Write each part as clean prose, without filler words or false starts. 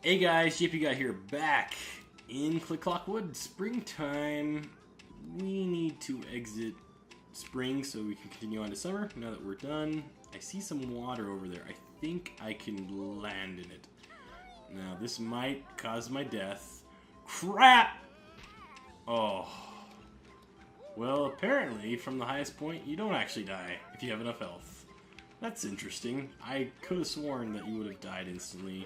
Hey guys, JP Guy here, back in Click Clock Wood. Springtime. We need to exit spring so we can continue on to summer. Now that we're done, I see some water over there. I think I can land in it. Now this might cause my death. Crap! Oh. Well, apparently from the highest point, you don't actually die if you have enough health. That's interesting. I could have sworn that you would have died instantly.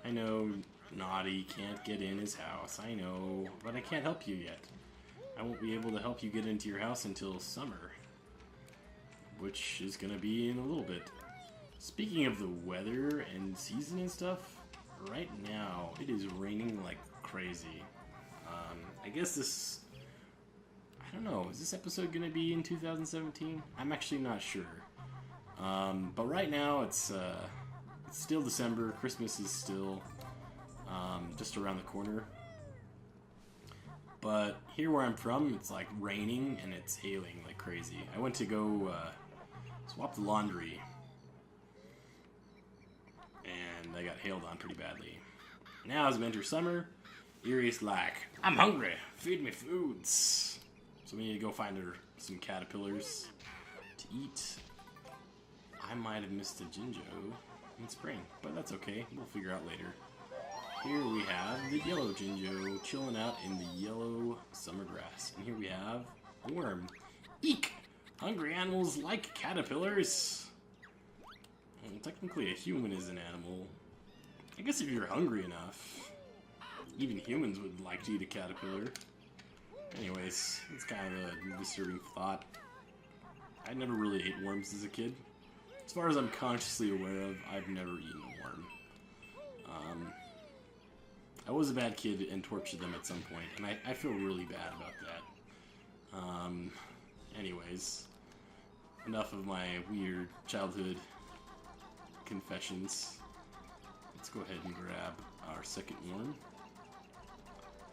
I know Naughty can't get in his house, I know, but I can't help you yet. I won't be able to help you get into your house until summer, which is gonna be in a little bit. Speaking of the weather and season and stuff, right now it is raining like crazy. I guess this, I don't know, is this episode gonna be in 2017? I'm actually not sure. But right now it's still December. Christmas is still just around the corner. But here where I'm from, it's like raining and it's hailing like crazy. I went to go swap the laundry, and I got hailed on pretty badly. Now as we enter summer, Erie's like, I'm hungry, feed me foods. So we need to go find her some caterpillars to eat. I might have missed a Jinjo in spring, but that's okay. We'll figure out later. Here we have the yellow Jinjo chilling out in the yellow summer grass. And here we have a worm. Eek! Hungry animals like caterpillars. Well, technically a human is an animal. I guess if you're hungry enough, even humans would like to eat a caterpillar. Anyways, it's kind of a disturbing thought. I never really ate worms as a kid. As far as I'm consciously aware of, I've never eaten a worm. I was a bad kid and tortured them at some point, and I feel really bad about that. Anyways, enough of my weird childhood confessions. Let's go ahead and grab our second worm.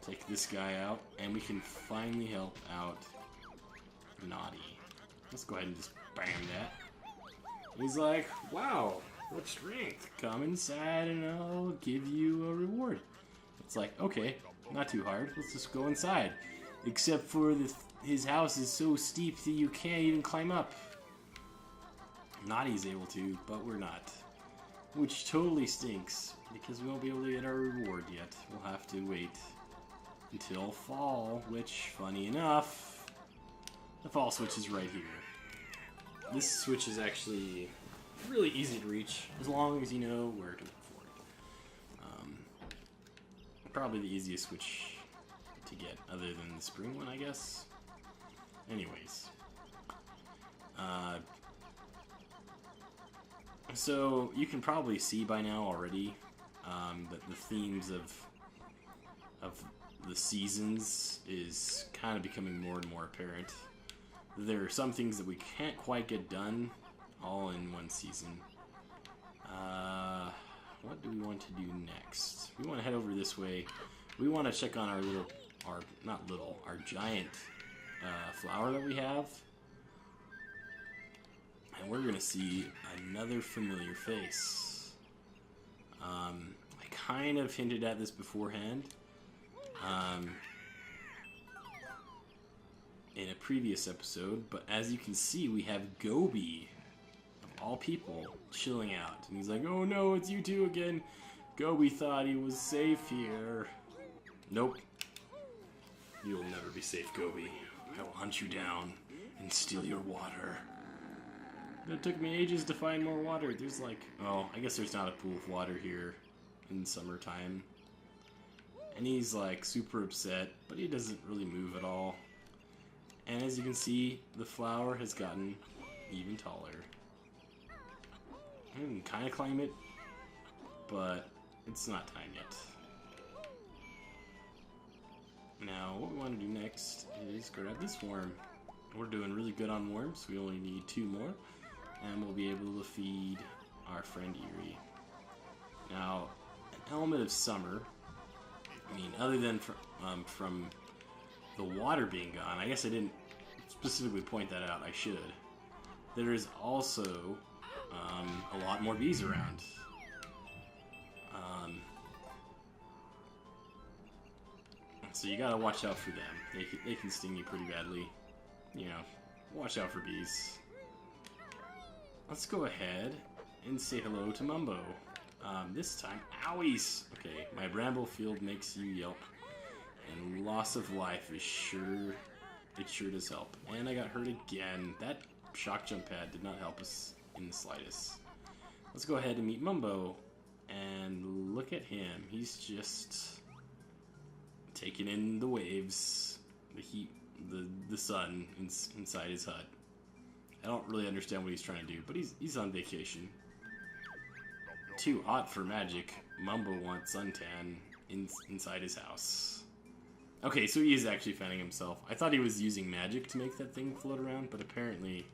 Take this guy out, and we can finally help out Naughty. Let's go ahead and just bam that. He's like, wow, what strength? Come inside and I'll give you a reward. It's like, okay, not too hard. Let's just go inside. Except for his house is so steep that you can't even climb up. Naughty's able to, but we're not. Which totally stinks, because we won't be able to get our reward yet. We'll have to wait until fall, which, funny enough, the fall switch is right here. This switch is actually really easy to reach, as long as you know where to look for it. Probably the easiest switch to get, other than the spring one, I guess. Anyways. So, you can probably see by now already that the themes of the seasons is kind of becoming more and more apparent. There are some things that we can't quite get done all in one season. What do we want to do next? We want to head over this way. We want to check on our giant flower that we have. And we're going to see another familiar face. I kind of hinted at this beforehand. In a previous episode, but as you can see, we have Gobi, of all people, chilling out. And he's like, oh no, it's you two again. Gobi thought he was safe here. Nope. You'll never be safe, Gobi. I will hunt you down and steal your water. It took me ages to find more water. There's like, oh, I guess there's not a pool of water here in summertime. And he's like super upset, but he doesn't really move at all. And as you can see, the flower has gotten even taller. I can kind of climb it, but it's not time yet. Now, what we want to do next is grab this worm. We're doing really good on worms. We only need 2 more, and we'll be able to feed our friend Erie. Now, an element of summer, I mean, other than from the water being gone, I guess I didn't specifically point that out, I should. There is also a lot more bees around. So you gotta watch out for them. They can sting you pretty badly. You know, watch out for bees. Let's go ahead and say hello to Mumbo. This time, owies! Okay, my bramble field makes you yelp. And loss of life is sure does help. And I got hurt again. That shock jump pad did not help us in the slightest. Let's go ahead and meet Mumbo. And look at him. He's just taking in the waves, the heat, the sun inside his hut. I don't really understand what he's trying to do, but he's on vacation. Too hot for magic. Mumbo wants suntan inside his house. Okay, so he is actually fanning himself. I thought he was using magic to make that thing float around, but apparently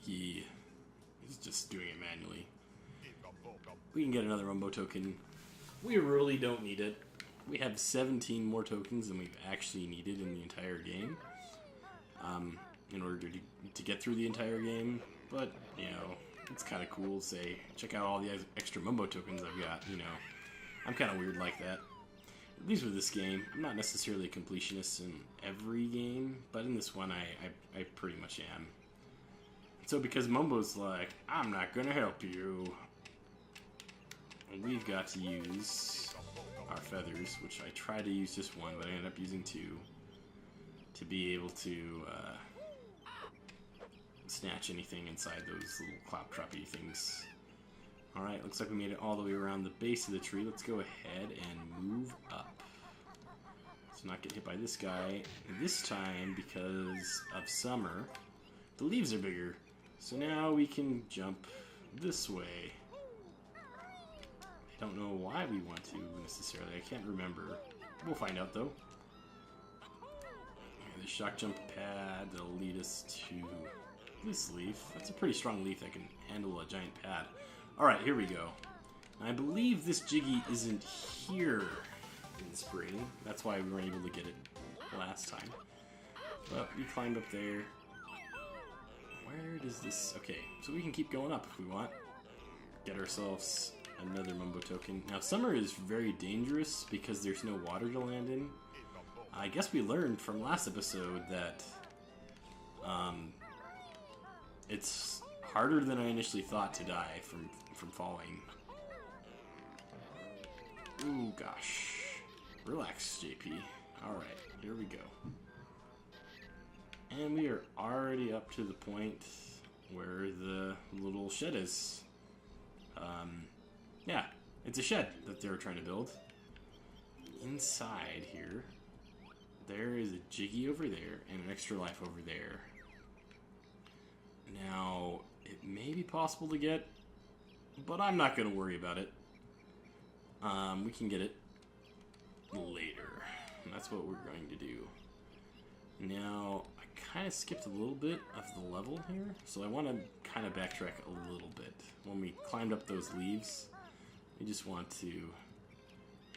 he's just doing it manually. We can get another Mumbo token. We really don't need it. We have 17 more tokens than we've actually needed in the entire game. In order to get through the entire game. But, you know, it's kind of cool to say, check out all the extra Mumbo tokens I've got, you know. I'm kind of weird like that. At least with this game, I'm not necessarily a completionist in every game, but in this one I pretty much am. So because Mumbo's like, I'm not going to help you, we've got to use our feathers, which I tried to use just one, but I ended up using two to be able to snatch anything inside those little claptrap-y things. Alright, looks like we made it all the way around the base of the tree. Let's go ahead and move up. Let's not get hit by this guy. This time, because of summer, the leaves are bigger. So now we can jump this way. I don't know why we want to necessarily. I can't remember. We'll find out though. The shock jump pad that'll lead us to this leaf. That's a pretty strong leaf that can handle a giant pad. Alright, here we go. I believe this Jiggy isn't here in spring. That's why we weren't able to get it last time. But we climbed up there. Where does this... Okay, so we can keep going up if we want. Get ourselves another Mumbo token. Now, summer is very dangerous because there's no water to land in. I guess we learned from last episode that it's harder than I initially thought to die from falling. Ooh, gosh. Relax, JP. Alright, here we go. And we are already up to the point where the little shed is. Yeah, it's a shed that they were trying to build. Inside here, there is a Jiggy over there and an extra life over there. Now, it may be possible to get, but I'm not going to worry about it. We can get it later. And that's what we're going to do. Now, I kind of skipped a little bit of the level here, so I want to kind of backtrack a little bit. When we climbed up those leaves, we just want to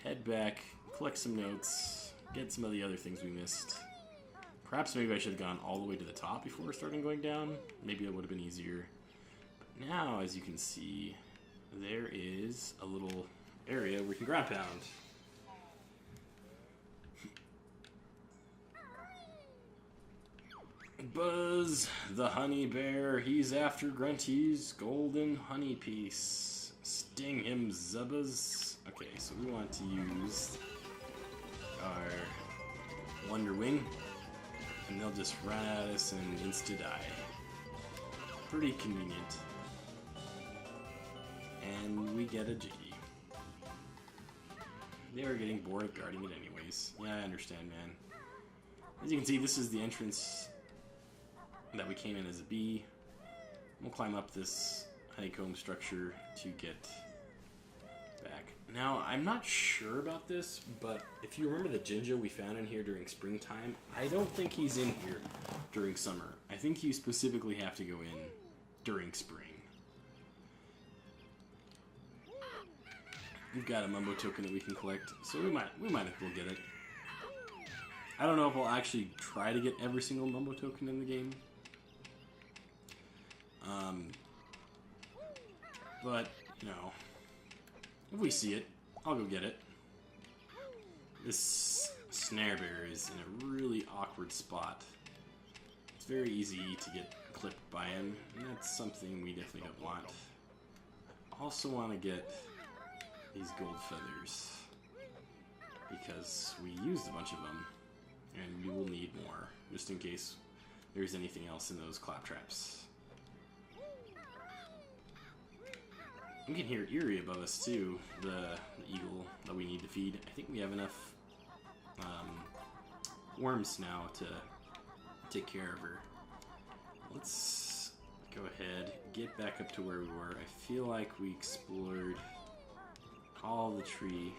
head back, collect some notes, get some of the other things we missed. Perhaps maybe I should have gone all the way to the top before starting going down. Maybe it would have been easier. But now, as you can see, there is a little area where we can ground pound. Buzz, the honey bear, he's after Grunty's golden honey piece. Sting him, Zubbas. Okay, so we want to use our Wonder Wing, and they'll just run at us and insta-die. Pretty convenient. And we get a Jiggy. They were getting bored of guarding it anyways. Yeah, I understand, man. As you can see, this is the entrance that we came in as a bee. We'll climb up this honeycomb structure to get back. Now, I'm not sure about this, but if you remember the Jinjo we found in here during springtime, I don't think he's in here during summer. I think you specifically have to go in during spring. We've got a Mumbo token that we can collect, so we might as well get it. I don't know if we'll actually try to get every single Mumbo token in the game. But, you know, If we see it, I'll go get it. This snare bear is in a really awkward spot. It's very easy to get clipped by him, and that's something we definitely don't want. Also want to get these gold feathers, because we used a bunch of them, and we will need more, just in case there's anything else in those claptraps. We can hear Eerie above us too, the eagle that we need to feed. I think we have enough worms now to take care of her. Let's go ahead, get back up to where we were. I feel like we explored all the tree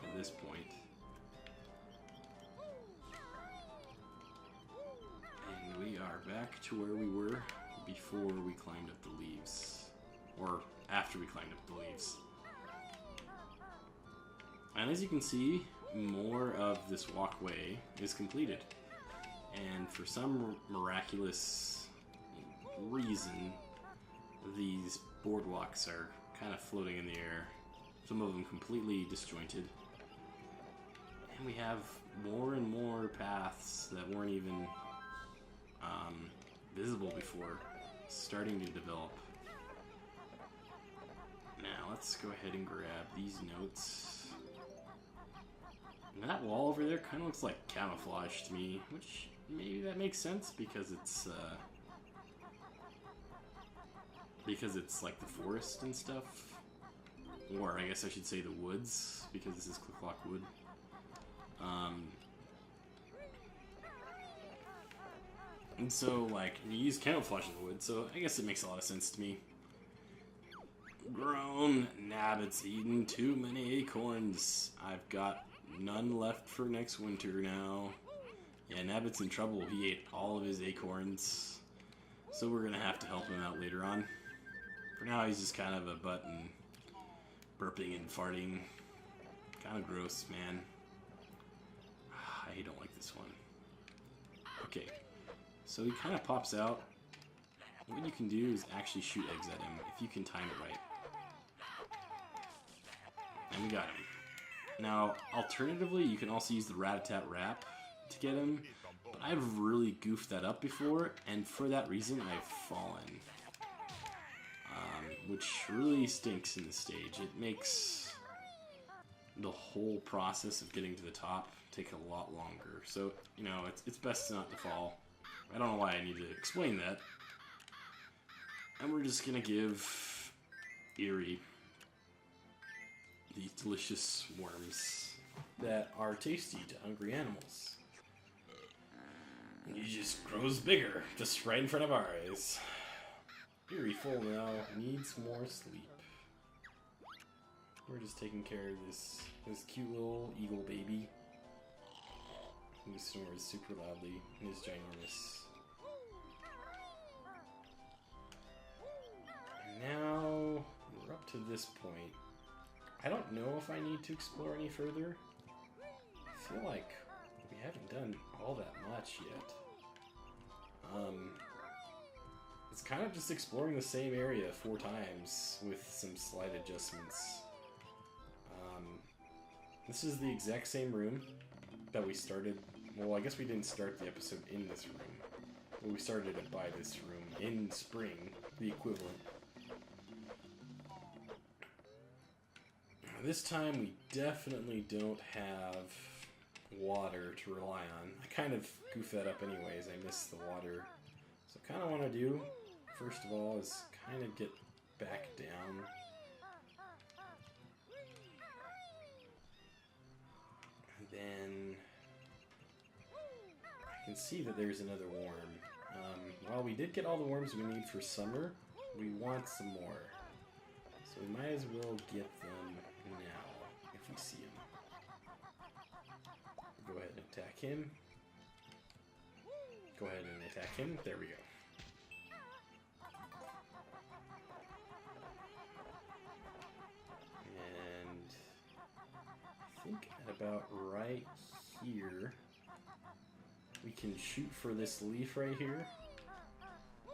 at this point. And we are back to where we were before we climbed up the leaves. Or after we climbed up the leaves. And as you can see, more of this walkway is completed. And for some miraculous reason, these boardwalks are kind of floating in the air. Some of them completely disjointed. And we have more and more paths that weren't even visible before starting to develop. Now let's go ahead and grab these notes. And that wall over there kind of looks like camouflage to me, which maybe that makes sense because it's like the forest and stuff. Or I guess I should say the woods, because this is Click-Clock Wood. And so, like, you use camouflage in the wood, so I guess it makes a lot of sense to me. Grown Nabbit's eaten too many acorns. I've got none left for next winter now. Yeah, Nabbit's in trouble. He ate all of his acorns. So we're gonna have to help him out later on. For now, he's just kind of a butt and burping and farting. Kind of gross, man. I don't like this one. Okay, so he kind of pops out. What you can do is actually shoot eggs at him if you can time it right. And we got him. Now, alternatively, you can also use the Rat-a-tat-rap to get him, but I've really goofed that up before, and for that reason, I've fallen. Which really stinks in this stage. It makes the whole process of getting to the top take a lot longer. So, you know, it's best not to fall. I don't know why I need to explain that. And we're just gonna give Eerie these delicious worms that are tasty to hungry animals. And he just grows bigger, just right in front of our eyes. Eerie full now, needs more sleep. We're just taking care of this cute little eagle baby who snores super loudly and is ginormous. And now we're up to this point. I don't know if I need to explore any further. I feel like we haven't done all that much yet. It's kind of just exploring the same area 4 times with some slight adjustments. This is the exact same room that we started. Well, I guess we didn't start the episode in this room. But we started it by this room in spring, the equivalent. This time we definitely don't have water to rely on. I kind of goof that up anyways. I miss the water. So I kind of want to do, first of all, is kind of get back down. And then I can see that there's another worm. While we did get all the worms we need for summer, we want some more. So we might as well get them now, if we see him. Go ahead and attack him. Go ahead and attack him. There we go. And I think at about right here, we can shoot for this leaf right here.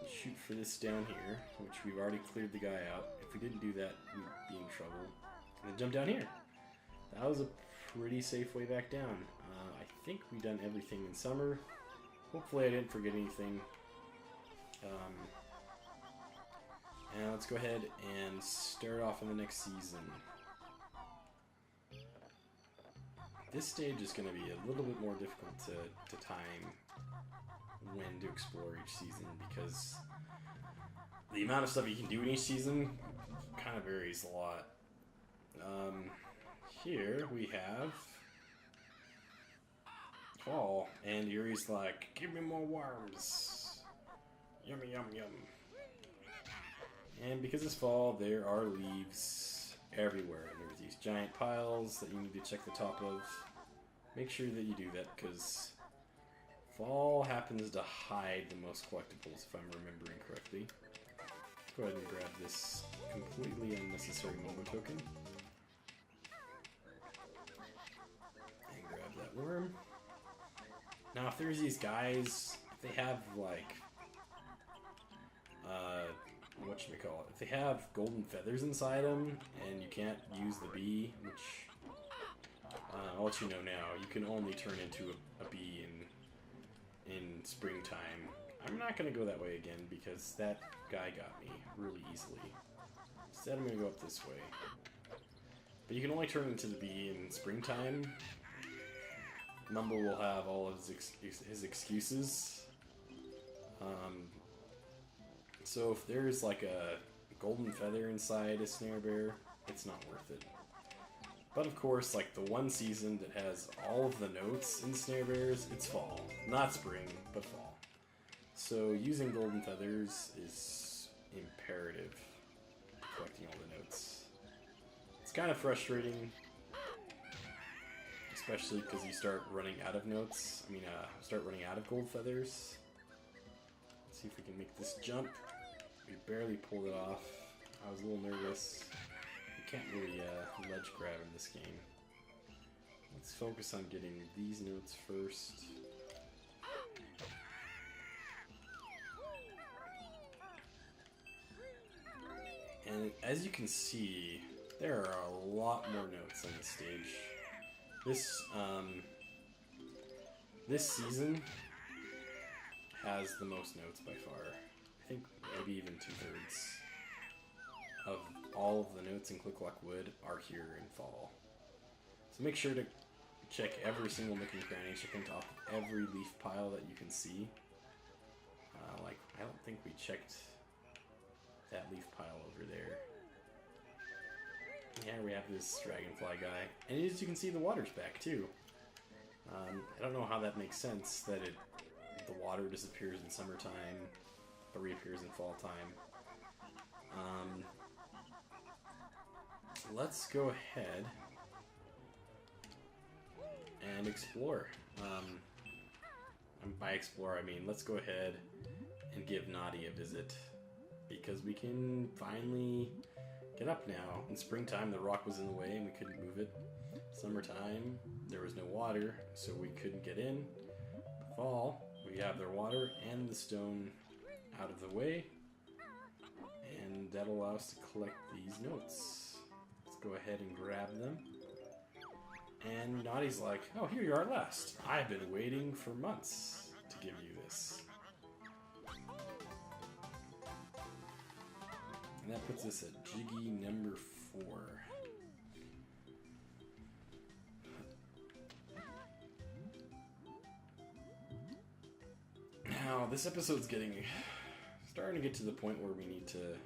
Shoot for this down here, which we've already cleared the guy out. If we didn't do that, we'd be in trouble. And then jump down here. That was a pretty safe way back down. I think we've done everything in summer. Hopefully I didn't forget anything. And let's go ahead and start off in the next season. This stage is going to be a little bit more difficult to time when to explore each season, because the amount of stuff you can do in each season kind of varies a lot. Here we have fall, and Yuri's like, give me more worms. Yummy, yum, yum. And because it's fall, there are leaves everywhere. And there's these giant piles that you need to check the top of. Make sure that you do that, because fall happens to hide the most collectibles, if I'm remembering correctly. Go ahead and grab this completely unnecessary Momo token. And grab that worm. Now, if there's these guys, if they have, like, whatchamacallit, if they have golden feathers inside them, and you can't use the bee, which, I'll let you know now, you can only turn into a bee in springtime. I'm not going to go that way again, because that guy got me really easily. Instead, I'm going to go up this way. But you can only turn into the bee in springtime. Mumble will have all of his excuses. So if there's like a golden feather inside a snare bear, it's not worth it. But of course, like the one season that has all of the notes in snare bears, it's fall. Not spring, but fall. So using golden feathers is imperative to collecting all the notes. It's kind of frustrating, especially because you start running out of notes. Start running out of gold feathers. Let's see if we can make this jump. We barely pulled it off. I was a little nervous. You can't really ledge grab in this game. Let's focus on getting these notes first. And as you can see, there are a lot more notes on this stage. This season has the most notes by far. I think maybe even 2/3 of all of the notes in Click-Clock Wood are here in fall. So make sure to check every single nook and cranny, check on top of every leaf pile that you can see. I don't think we checked that leaf pile over there. Yeah, we have this dragonfly guy. And as you can see, the water's back too. I don't know how that makes sense, that the water disappears in summertime, but reappears in fall time. Let's go ahead and explore. And by explore, I mean let's go ahead and give Naughty a visit, because we can finally get up now. In springtime, the rock was in the way and we couldn't move it. Summertime, there was no water, so we couldn't get in. Fall, we have their water and the stone out of the way, and that'll allow us to collect these notes. Let's go ahead and grab them. And Naughty's like, oh, here you are at last. I've been waiting for months to give you this. And that puts us at Jiggy number 4. Now, this episode's starting to get to the point where we need to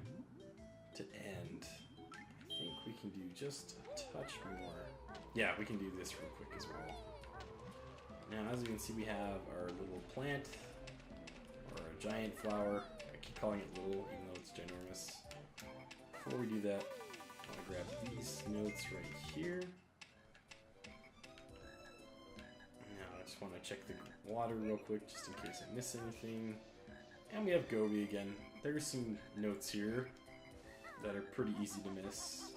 end. I think we can do just a touch more. Yeah, we can do this real quick as well. Now, as you can see, we have our little plant, or a giant flower. I keep calling it little, even though it's ginormous. Before we do that, I want to grab these notes right here. Now, I just want to check the water real quick, just in case I miss anything. And we have Gobi again. There's some notes here that are pretty easy to miss.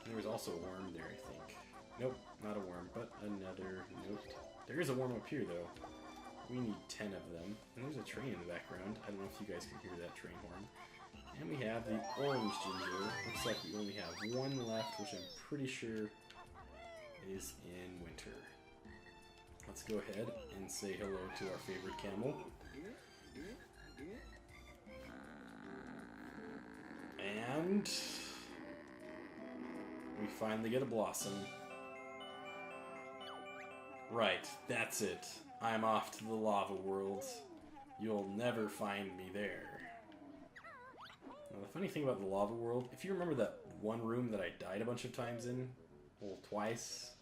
There was also a worm there, I think. Nope, not a worm, but another note. There is a worm up here, though. We need 10 of them. And there's a train in the background. I don't know if you guys can hear that train horn. And we have the orange ginger. Looks like we only have one left, which I'm pretty sure is in winter. Let's go ahead and say hello to our favorite camel. And we finally get a blossom. Right, that's it. I'm off to the lava world. You'll never find me there. Now, the funny thing about the lava world, if you remember that one room that I died a bunch of times in, well, twice,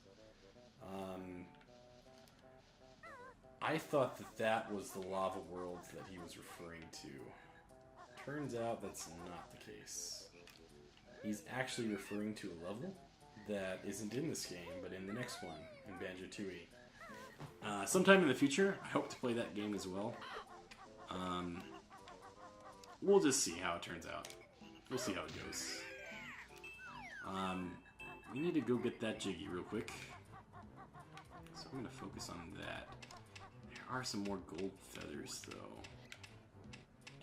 I thought that that was the lava world that he was referring to. Turns out that's not the case. He's actually referring to a level that isn't in this game, but in the next one, in Banjo-Kazooie. Sometime in the future, I hope to play that game as well. We'll just see how it turns out. We'll see how it goes. We need to go get that Jiggy real quick. So I'm going to focus on that. There are some more gold feathers, though.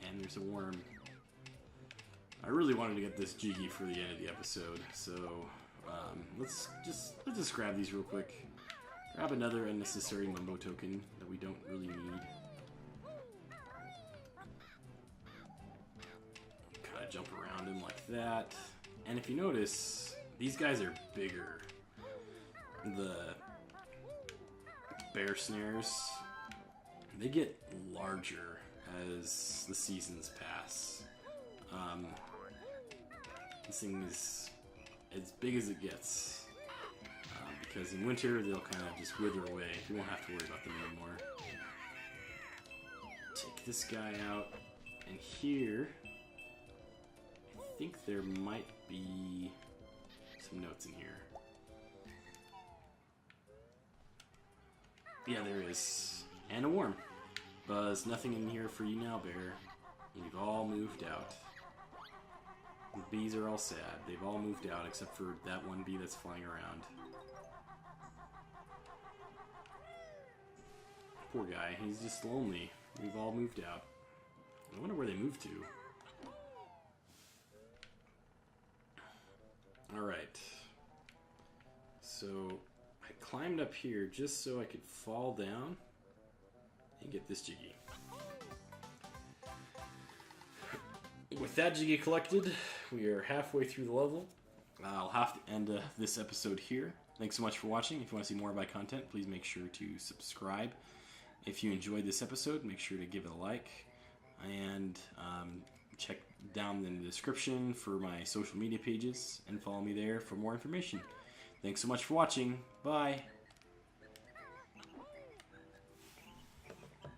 And there's a worm. I really wanted to get this Jiggy for the end of the episode, so let's just grab these real quick. Grab another unnecessary Mumbo token that we don't really need. Kind of jump around him like that. And if you notice, these guys are bigger. The bear snares, they get larger as the seasons pass. This thing is as big as it gets. Because in winter, they'll kind of just wither away. You won't have to worry about them anymore. Take this guy out. And here, I think there might be some notes in here. Yeah, there is. And a worm. Buzz, nothing in here for you now, bear. We've all moved out. The bees are all sad. They've all moved out except for that one bee that's flying around. Poor guy, he's just lonely. We've all moved out. I wonder where they moved to. Alright. So, I climbed up here just so I could fall down and get this Jiggy. With that Jiggy collected, we are halfway through the level. I'll have to end this episode here. Thanks so much for watching. If you want to see more of my content, please make sure to subscribe. If you enjoyed this episode, make sure to give it a like. And check down in the description for my social media pages and follow me there for more information. Thanks so much for watching. Bye.